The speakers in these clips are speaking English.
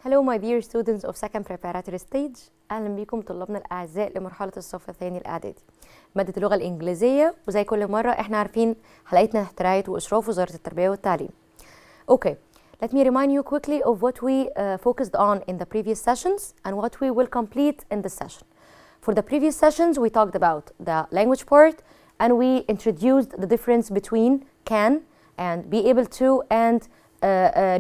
Hello my dear students of second preparatory stage. أهلا بكم طلابنا الأعزاء لمرحلة الصف الثاني الإعدادي مادة اللغة الإنجليزية. وزي كل مرة احنا عارفين حلقتنا تحت رعاية وإشراف وزارة التربية والتعليم. Okay, let me remind you quickly of what we focused on in the previous sessions and what we will complete in this session. For the previous sessions we talked about the language part and we introduced the difference between can and be able to and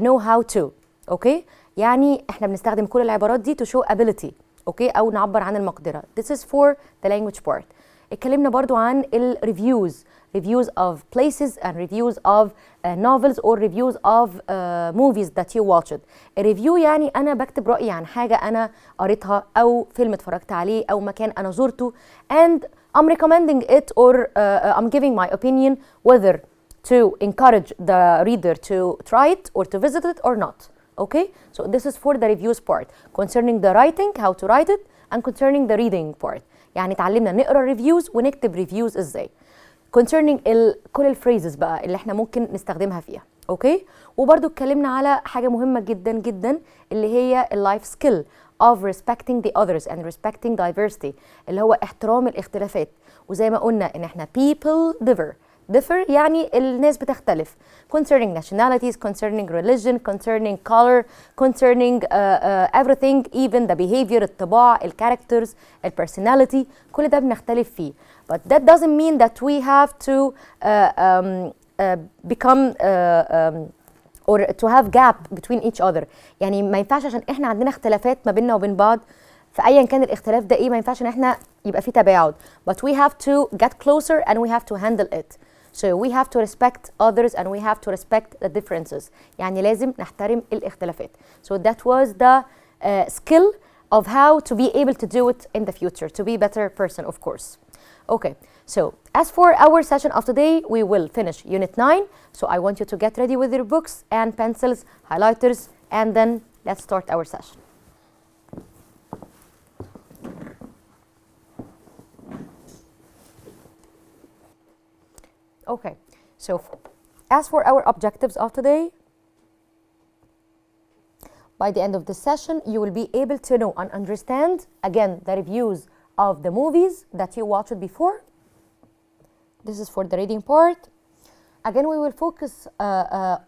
know how to. Okay? يعني احنا بنستخدم كل العبارات دي to show ability. Okay? أو نعبر عن المقدرة. This is for the language part. اتكلمنا برضو عن ال reviews of places and reviews of novels or reviews of movies that you watched. الريفيو يعني أنا بكتب رأيي عن حاجة أنا قريتها أو فيلم اتفرجت عليه أو مكان أنا زرته and I'm recommending it or I'm giving my opinion whether to encourage the reader to try it or to visit it or not. Okay? So this is for the reviews part concerning the writing, how to write it, and concerning the reading part. يعني اتعلمنا نقرا ريفيوز ونكتب ريفيوز ازاي. concerning كل الفريزز بقى اللي احنا ممكن نستخدمها فيها. اوكي؟ وبرده اتكلمنا على حاجه مهمه جدا جدا اللي هي اللايف سكيل of respecting the others and respecting diversity اللي هو احترام الاختلافات. وزي ما قلنا ان احنا people differ يعني الناس بتختلف concerning nationalities, concerning religion, concerning color, concerning everything, even the behavior, الطباع, characters, personality, كل ده بنختلف فيه. But that doesn't mean that we have to become or to have gap between each other. يعني ما ينفعش عشان احنا عندنا اختلافات ما بيننا وبين بعض فأيا كان الاختلاف ده ايه ما ينفعش ان احنا يبقى فيه تباعد. But we have to get closer and we have to handle it. So we have to respect others and we have to respect the differences. يعني لازم نحترم الاختلافات. So that was the skill of how to be able to do it in the future, to be a better person, of course. Okay, so as for our session of today, we will finish Unit 9. So I want you to get ready with your books and pencils, highlighters, and then let's start our session. Okay, so as for our objectives of today, by the end of this session, you will be able to know and understand, again, the reviews of the movies that you watched before. This is for the reading part. Again, we will focus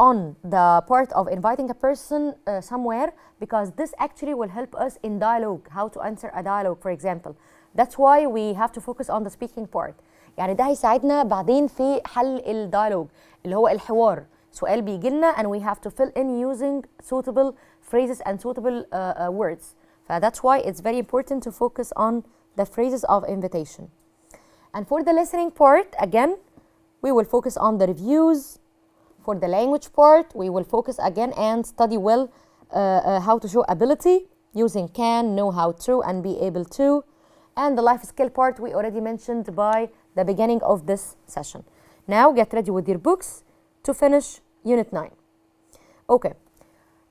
on the part of inviting a person somewhere because this actually will help us in dialogue, how to answer a dialogue, for example. That's why we have to focus on the speaking part. يعني ده هيساعدنا بعدين في حل الديالوج اللي هو الحوار. سؤال بيجي لنا and we have to fill in using suitable phrases and suitable words. That's why it's very important to focus on the phrases of invitation. And for the listening part, again, we will focus on the reviews. For the language part, we will focus again and study well how to show ability using can, know how to, and be able to. And the life skill part we already mentioned by the beginning of this session. Now get ready with your books to finish Unit 9. Okay,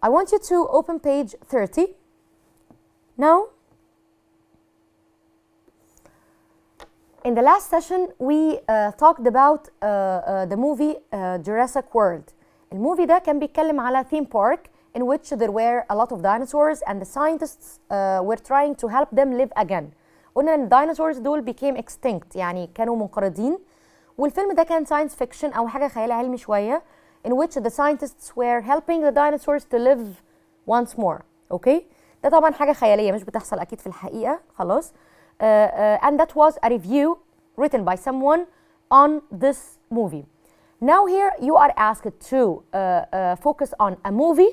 I want you to open page 30. Now, in the last session we talked about the movie Jurassic World. الموفي ده كان بيتكلم على theme park in which there were a lot of dinosaurs and the scientists were trying to help them live again. قلنا ان الديناصورز دول became extinct يعني كانوا منقرضين والفيلم ده كان science fiction او حاجه خيال علمي شويه in which the scientists were helping the dinosaurs to live once more. اوكي ده طبعا حاجه خياليه مش بتحصل اكيد في الحقيقه خلاص. And that was a review written by someone on this movie. Now here you are asked to focus on a movie,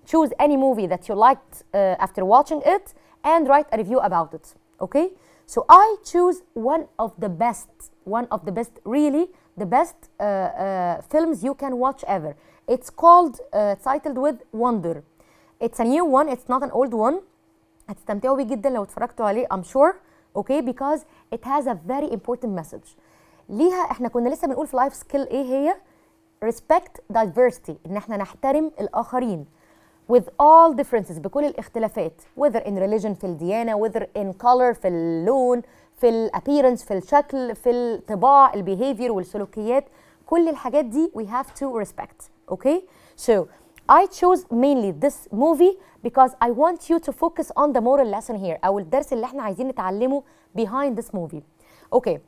choose any movie that you liked after watching it and write a review about it. Okay, so I choose one of the best, really the best films you can watch ever. It's called, titled with Wonder. It's a new one, it's not an old one. هتستمتعوا بيه جدا لو اتفرجتوا عليه I'm sure. Okay, because it has a very important message. ليها احنا كنا لسه بنقول في life skill ايه هي؟ respect diversity ان احنا نحترم الآخرين. with all differences بكل الاختلافات whether in religion في الديانة whether in color في اللون في appearance في الشكل في الطباع الbehavior والسلوكيات كل الحاجات دي we have to respect. Okay, so I chose mainly this movie because I want you to focus on the moral lesson here أو الدرس اللي احنا عايزين نتعلمه behind this movie. Okay,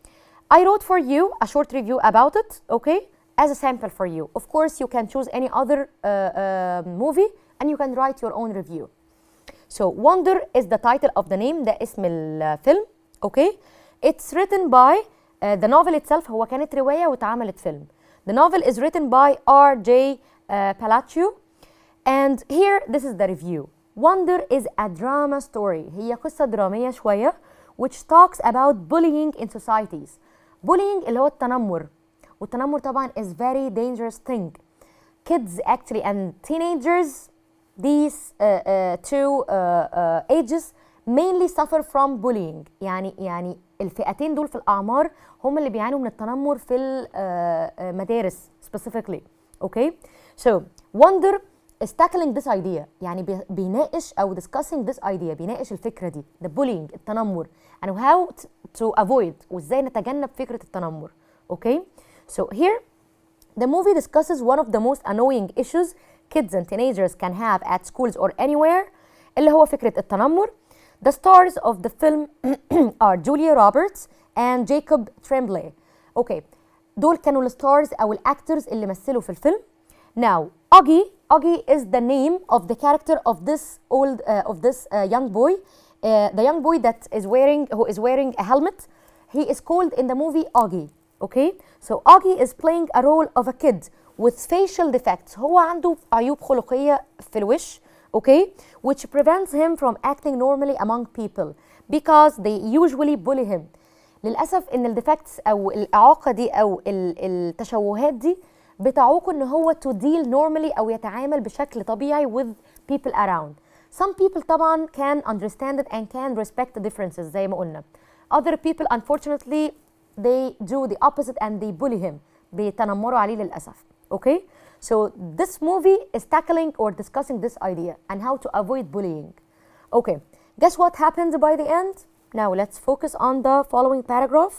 I wrote for you a short review about it, okay, as a sample for you. Of course, you can choose any other movie and you can write your own review. So, Wonder is the title of the name, ده اسم الفيلم, okay. It's written by the novel itself, هو كانت رواية واتعملت فيلم. The novel is written by R.J. Palacio. And here, this is the review. Wonder is a drama story. هي قصة درامية شوية which talks about bullying in societies. Bullying اللي هو التنمر. والتنمر طبعا is very dangerous thing. Kids actually and teenagers, these two ages mainly suffer from bullying. يعني الفئتين دول في الأعمار هم اللي بيعانوا من التنمر في المدارس specifically. Okay? So, Wonder is tackling this idea. يعني بيناقش أو discussing this idea. بيناقش الفكرة دي. The bullying, التنمر. And how to avoid وإزاي نتجنب فكرة التنمر. Okay? So here, the movie discusses one of the most annoying issues kids and teenagers can have at schools or anywhere, اللي هو فكرة التنمر. The stars of the film are Julia Roberts and Jacob Tremblay. Okay, دول كانوا الستارز أو الأكترز اللي مثلوا في الفيلم. Now, Augie is the name of the character of this young boy. The young boy who is wearing a helmet. He is called in the movie Augie. Okay, so Augie is playing a role of a kid with facial defects. هو عنده عيوب خلقية في الوش. Okay, which prevents him from acting normally among people because they usually bully him. للأسف إن الديفكتس أو الإعاقة دي أو التشوهات دي بتعوقه إن هو to deal normally أو يتعامل بشكل طبيعي with people around. Some people طبعا can understand it and can respect the differences زي ما قلنا. Other people unfortunately they do the opposite and they bully him. بيتنمروا عليه للأسف. Okay? So this movie is tackling or discussing this idea and how to avoid bullying. Okay, guess what happens by the end? Now let's focus on the following paragraph.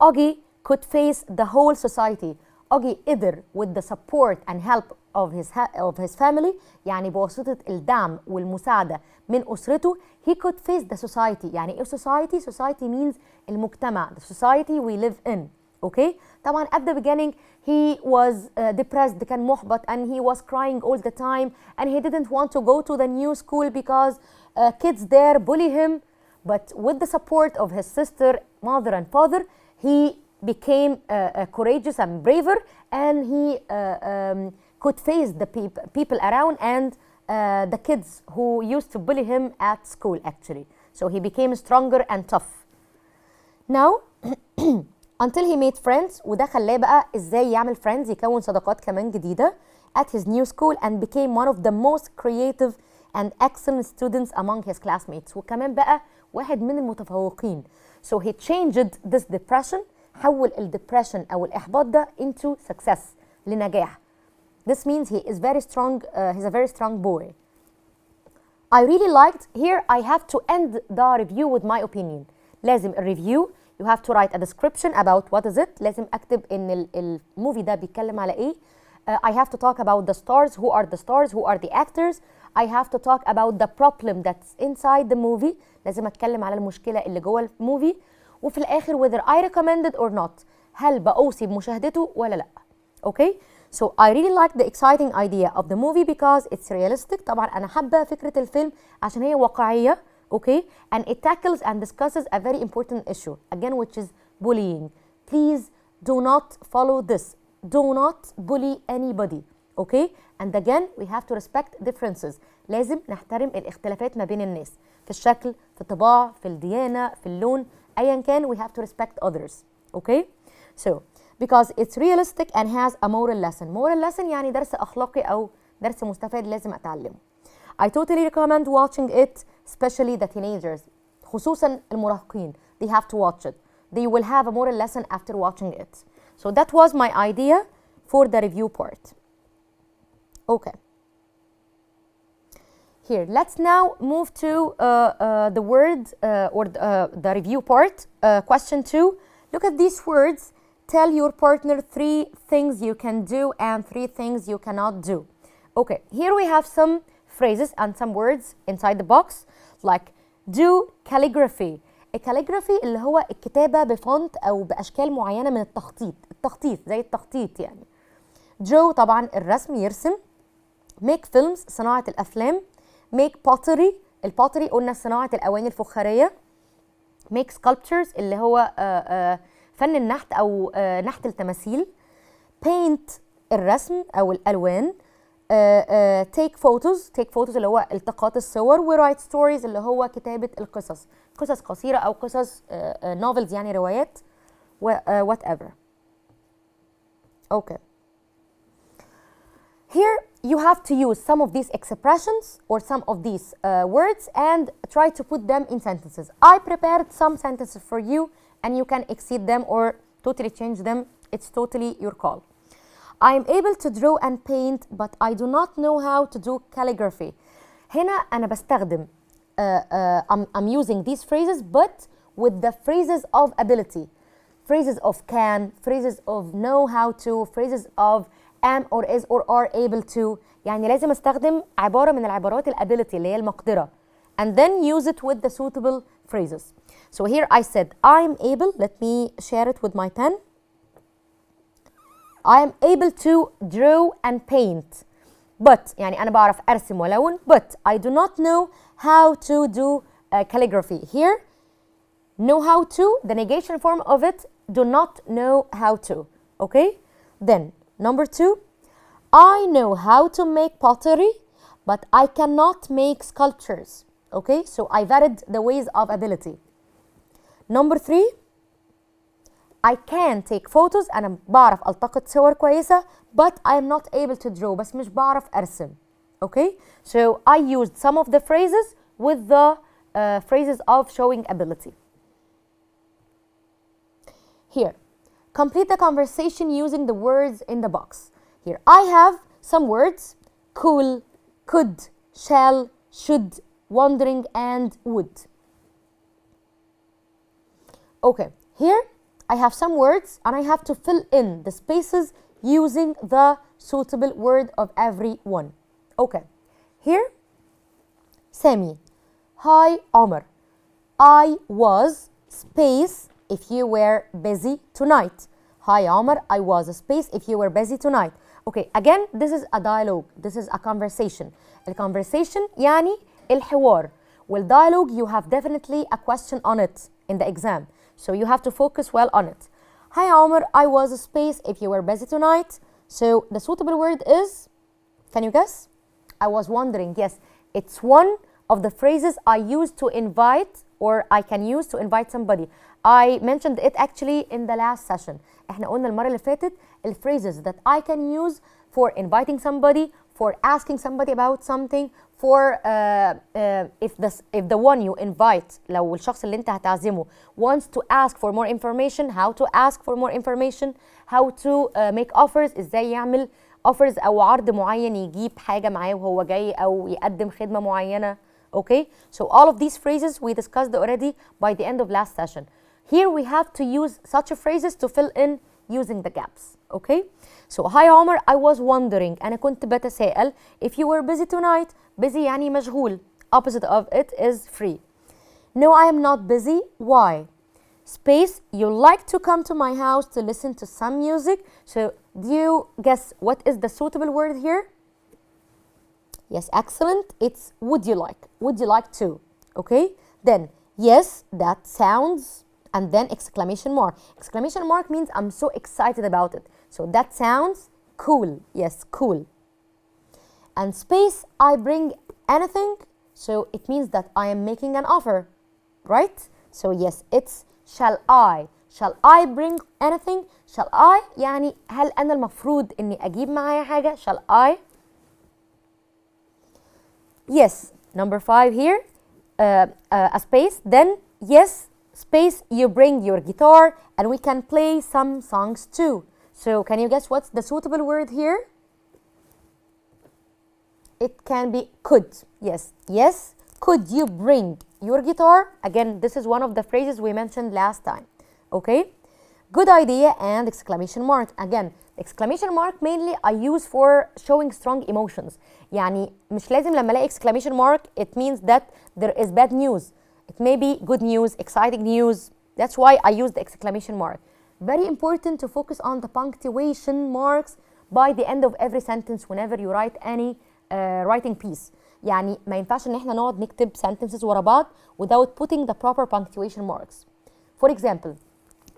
Augie could face the whole society. Augie قدر with the support and help of his family, يعني بواسطة الدعم والمساعدة من أسرته, he could face the society. يعني إيه society? Society means المجتمع, the society we live in. Okay? طبعا at the beginning he was depressed, كان محبط, and he was crying all the time and he didn't want to go to the new school because kids there bully him. But with the support of his sister, mother and father, he became courageous and braver, and he could face the people around and the kids who used to bully him at school actually. So he became stronger and tough. Now until he made friends, وده خلاه بقى ازاي يعمل friends, يكون صداقات كمان جديدة at his new school and became one of the most creative and excellent students among his classmates. وكمان بقى واحد من المتفوقين. So he changed this depression, حول الدبريشن أو الإحباط ده into success, لنجاح. This means he is very strong, he's a very strong boy. I really liked, here I have to end the review with my opinion. لازم الريفيو you have to write a description about what is it. لازم أكتب إن الموفي ده بيتكلم على إيه. I have to talk about the stars, who are the stars, who are the actors. I have to talk about the problem that's inside the movie. لازم أتكلم على المشكلة اللي جوه الموفي. وفي الآخر whether I recommend it or not. هل بأوصي بمشاهدته ولا لأ. Okay? So I really like the exciting idea of the movie because it's realistic. طبعا أنا حابة فكرة الفيلم عشان هي واقعية. Okay, and it tackles and discusses a very important issue again, which is bullying. Please do not follow this. Do not bully anybody. Okay, and again we have to respect differences. لازم نحترم الاختلافات ما بين الناس في الشكل, في الطباع, في الديانة, في اللون, أيا كان. We have to respect others. Okay, so because it's realistic and has a moral lesson. Moral lesson يعني درس أخلاقي أو درس مستفاد لازم أتعلمه. I totally recommend watching it, especially the teenagers. خصوصا المراهقين. They have to watch it. They will have a moral lesson after watching it. So that was my idea for the review part. Okay. Here, let's now move to the word or the review part. Question 2. Look at these words. tell your partner 3 things you can do and 3 things you cannot do. Okay, here we have some phrases and some words inside the box like do calligraphy. الكاليجرافي اللي هو الكتابة بفونت أو بأشكال معينة من التخطيط زي التخطيط يعني. draw طبعا الرسم يرسم. make films صناعة الأفلام. make pottery البوتري قلنا صناعة الأواني الفخارية. make sculptures اللي هو فن النحت أو نحت التماثيل. paint الرسم أو الألوان. take photos اللي هو التقاط الصور. و write stories اللي هو كتابة القصص، قصص قصيرة أو قصص novels يعني روايات whatever. Okay. Here you have to use some of these expressions or some of these words and try to put them in sentences. I prepared some sentences for you and you can exceed them or totally change them. It's totally your call. I am able to draw and paint but I do not know how to do calligraphy. هنا أنا بستخدم I'm using these phrases but with the phrases of ability. Phrases of can, phrases of know how to, phrases of am or is or are able to. يعني لازم استخدم عبارة من العبارات الability اللي هي المقدرة and then use it with the suitable phrases. So here I said I'm able, let me share it with my pen. I am able to draw and paint but يعني أنا بعرف أرسم ولون but I do not know how to do calligraphy. Here know how to, the negation form of it, do not know how to. Okay, then number 2, I know how to make pottery but I cannot make sculptures. Okay, so I varied the ways of ability. Number 3, I can take photos أنا بعرف ألتقط صور كويسة but I am not able to draw بس مش بعرف أرسم. Okay, so I used some of the phrases with the phrases of showing ability. Here, complete the conversation using the words in the box. Here, I have some words: cool, could, shall, should, wondering, and would. Okay, here I have some words and I have to fill in the spaces using the suitable word of every one. Okay, here, Sami. Hi, Omar. I was space if you were busy tonight. Hi, Omar. I was space if you were busy tonight. Okay, again, this is a dialogue. This is a conversation. The conversation يعني الحوار. Well, dialogue, you have definitely a question on it in the exam. So you have to focus well on it. Hi, Omar. I was space if you were busy tonight. So the suitable word is, can you guess? I was wondering. Yes, it's one of the phrases I use to invite or I can use to invite somebody. I mentioned it actually in the last session. احنا قلنا المرة اللي فاتت phrases that I can use for inviting somebody, for asking somebody about something, for if the one you invite لو الشخص اللي انت هتعزمه wants to ask for more information, how to ask for more information, how to make offers, ازاي يعمل offers او عرض معين يجيب حاجة معاه وهو جاي او يقدم خدمة معينة. Okay, so all of these phrases we discussed already by the end of last session. Here we have to use such phrases to fill in using the gaps. Okay, so hi Omar, I was wondering, أنا كنت بتساءل if you were busy tonight. Busy يعني مشغول. Opposite of it is free. No, I am not busy. Why? Space, you like to come to my house to listen to some music. So do you guess what is the suitable word here? Yes, excellent. It's would you like. Would you like to? Okay, then yes, that sounds, and then exclamation mark. Exclamation mark means I'm so excited about it. So that sounds cool. Yes, cool. And space, I bring anything. So it means that I am making an offer, right? So yes, it's shall I. Shall I bring anything? Shall I يعني هل أنا المفروض إني أجيب معايا حاجة؟ Shall I? Yes. Number 5 here, a space. Then yes, space, you bring your guitar and we can play some songs too. So can you guess what's the suitable word here? It can be could. Yes, yes. Could you bring your guitar? Again, this is one of the phrases we mentioned last time. Okay, good idea and exclamation mark. Again, exclamation mark mainly I use for showing strong emotions. يعني مش لازم لما الاقي exclamation mark it means that there is bad news. It may be good news, exciting news. That's why I use the exclamation mark. Very important to focus on the punctuation marks by the end of every sentence whenever you write any writing piece. يعني ما ينفعش ان احنا نقعد نكتب sentences ورا بعض without putting the proper punctuation marks. For example,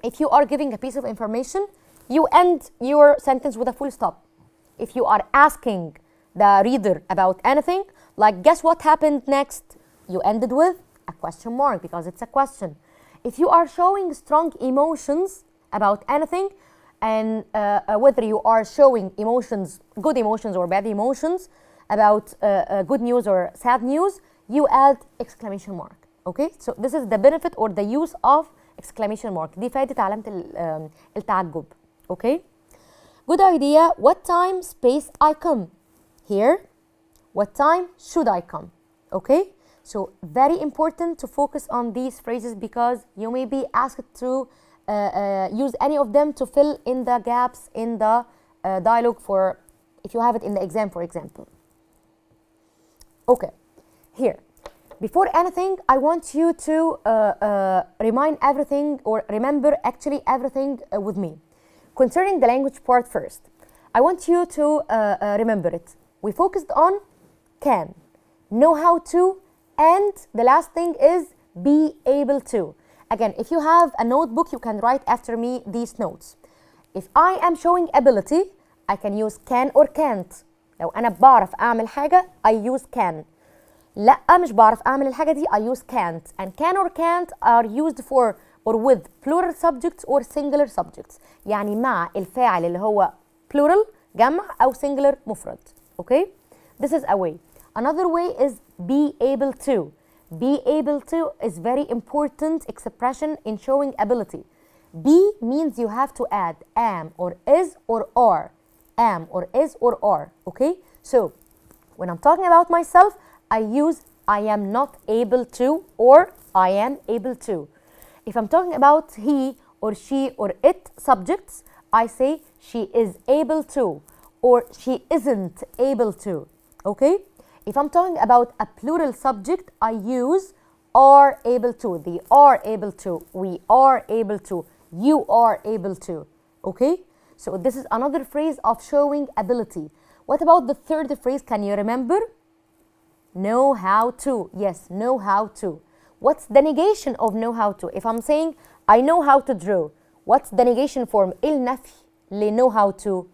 if you are giving a piece of information, you end your sentence with a full stop. If you are asking the reader about anything, like guess what happened next, you ended with a question mark because it's a question. If you are showing strong emotions about anything, and whether you are showing emotions, good emotions or bad emotions, about good news or sad news, you add exclamation mark. Okay, so this is the benefit or the use of exclamation mark. دي فائدة علامة التعجب. Okay, good idea. What time space I come here? What time should I come? Okay, so very important to focus on these phrases because you may be asked to use any of them to fill in the gaps in the dialogue for if you have it in the exam, for example. Okay, here. Before anything, I want you to remind everything or remember actually everything with me. Concerning the language part first, I want you to remember it. We focused on can, know how to, and the last thing is be able to. Again, if you have a notebook, you can write after me these notes. If I am showing ability, I can use can or can't. لو أنا بعرف أعمل حاجة, I use can. لا مش بعرف أعمل الحاجة دي, I use can't. And can or can't are used for or with plural subjects or singular subjects. يعني مع الفاعل اللي هو plural جمع أو singular مفرد. Okay? This is a way. Another way is be able to. Be able to is very important expression in showing ability. Be means you have to add am or is or are. Am or is or are. Okay? So when I'm talking about myself, I use I am not able to or I am able to. If I'm talking about he or she or it subjects, I say she is able to or she isn't able to. Okay? If I'm talking about a plural subject, I use are able to. They are able to. We are able to. You are able to. Okay? So this is another phrase of showing ability. What about the third phrase? Can you remember? Know how to. Yes, know how to. What's the negation of know how to? If I'm saying I know how to draw, what's the negation form? النفي ل know how to.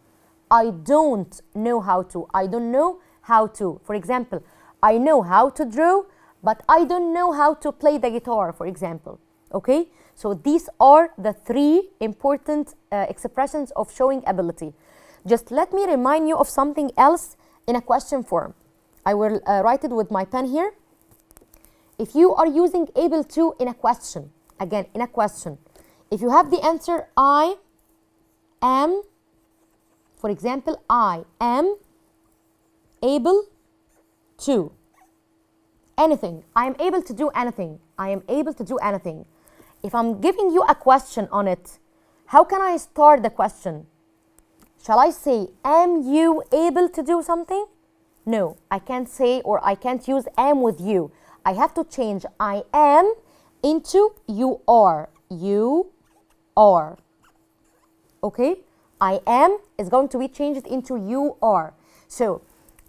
I don't know how to. I don't know how to. For example, I know how to draw, but I don't know how to play the guitar, for example. Okay? So these are the three important expressions of showing ability. Just let me remind you of something else in a question form. I will write it with my pen here. If you are using able to in a question, again, in a question, if you have the answer I am, for example, I am able to anything. I am able to do anything. I am able to do anything. If I'm giving you a question on it, how can I start the question? Shall I say, am you able to do something? No, I can't say or I can't use am with you. I have to change I am into you are. You are. Okay? I am is going to be changed into you are. So,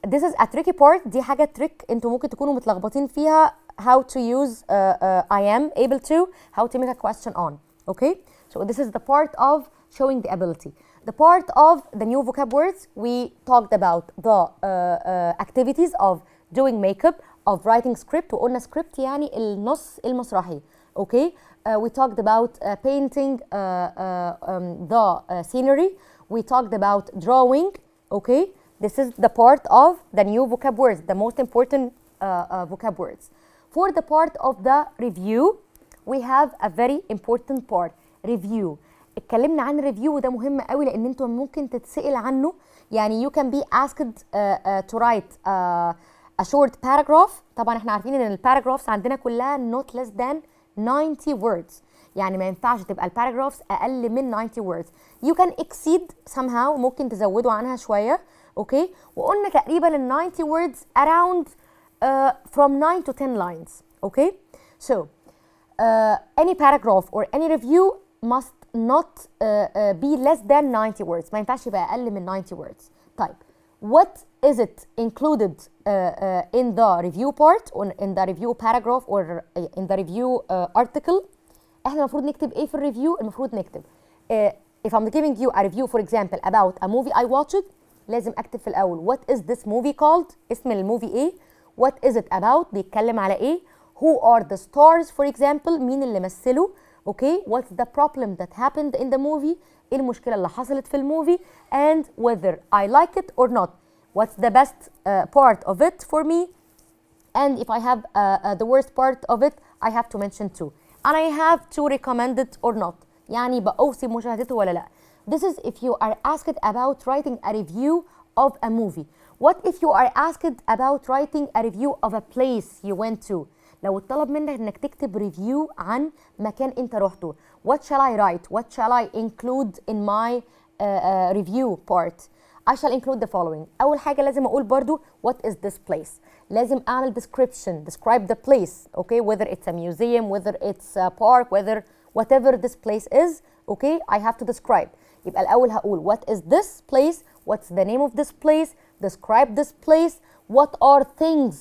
this is a tricky part. دي حاجة trick انتوا ممكن تكونوا متلخبطين فيها. How to use I am able to, how to make a question on. Okay? So, this is the part of showing the ability. The part of the new vocab words, we talked about the activities of doing makeup, of writing script. وقلنا script يعني النص المسرحي. Okay? We talked about painting the scenery. We talked about drawing. Okay? This is the part of the new vocab words, the most important vocab words. For the part of the review, we have a very important part, review. اتكلمنا عن ريفيو وده مهم قوي لان انتوا ممكن تتسأل عنه. يعني you can be asked to write a short paragraph. طبعا احنا عارفين ان الباراجرافز عندنا كلها not less than 90 words. يعني ما ينفعش تبقى الباراجرافز اقل من 90 words. You can exceed somehow، ممكن تزودوا عنها شويه. اوكي، وقلنا تقريبا ال 90 words around from 9 to 10 lines. اوكي، so any paragraph or any review must not be less than 90 words. ما ينفعش يبقى اقل من 90 words. طيب what is it included in the review part or in the review paragraph or in the review article؟ احنا المفروض نكتب ايه في الريفيو؟ المفروض نكتب if I'm giving you a review for example about a movie I watched، لازم اكتب في الاول what is this movie called، اسم الموفي ايه، what is it about، بيتكلم على ايه، who are the stars for example، مين اللي مثلوا، اوكي، what's the problem that happened in the movie، ايه المشكله اللي حصلت في الموفي، and whether I like it or not، what's the best part of it for me، and if I have the worst part of it I have to mention too، and I have to recommend it or not، يعني بأوصي مشاهدته ولا لا. This is if you are asked about writing a review of a movie. What if you are asked about writing a review of a place you went to؟ لو اتطلب منك انك تكتب ريفيو عن مكان انت رحته. What shall I write? What shall I include in my review part? I shall include the following. أول حاجة لازم أقول برضو what is this place. لازم أعمل description, describe the place, okay? Whether it's a museum, whether it's a park, whatever this place is, okay? I have to describe. يبقى الأول هقول what is this place, what's the name of this place, describe this place, what are things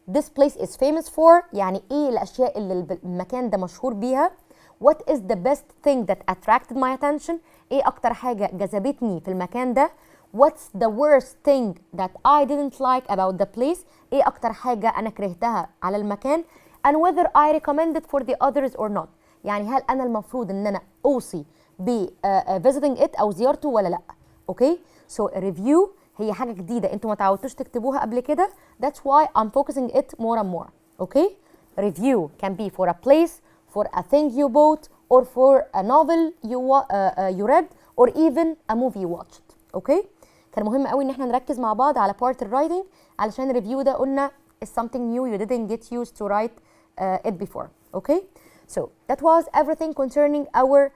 this place is famous for، يعني إيه الأشياء اللي المكان ده مشهور بيها. What is the best thing that attracted my attention، إيه أكتر حاجة جذبتني في المكان ده. What's the worst thing that I didn't like about the place، إيه أكتر حاجة أنا كرهتها على المكان. And whether I recommend it for the others or not، يعني هل أنا المفروض إن أنا أوصي ب visiting it أو زيارته ولا لأ. أوكي، so review هي حاجة جديدة انتوا ما تعودتوش تكتبوها قبل كده. That's why I'm focusing it more and more. Okay, review can be for a place, for a thing you bought, or for a novel you read, or even a movie you watched. Okay, كان مهم قوي ان احنا نركز مع بعض على part الرايتنج علشان الريفيو ده قلنا is something new you didn't get used to write it before. Okay, so that was everything concerning our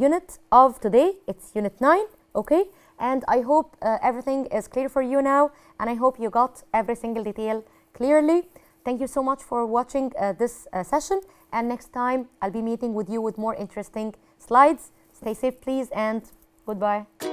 unit of today. It's unit 9. Okay, and I hope everything is clear for you now, and I hope you got every single detail clearly. Thank you so much for watching this session, and next time I'll be meeting with you with more interesting slides. Stay safe please, and goodbye.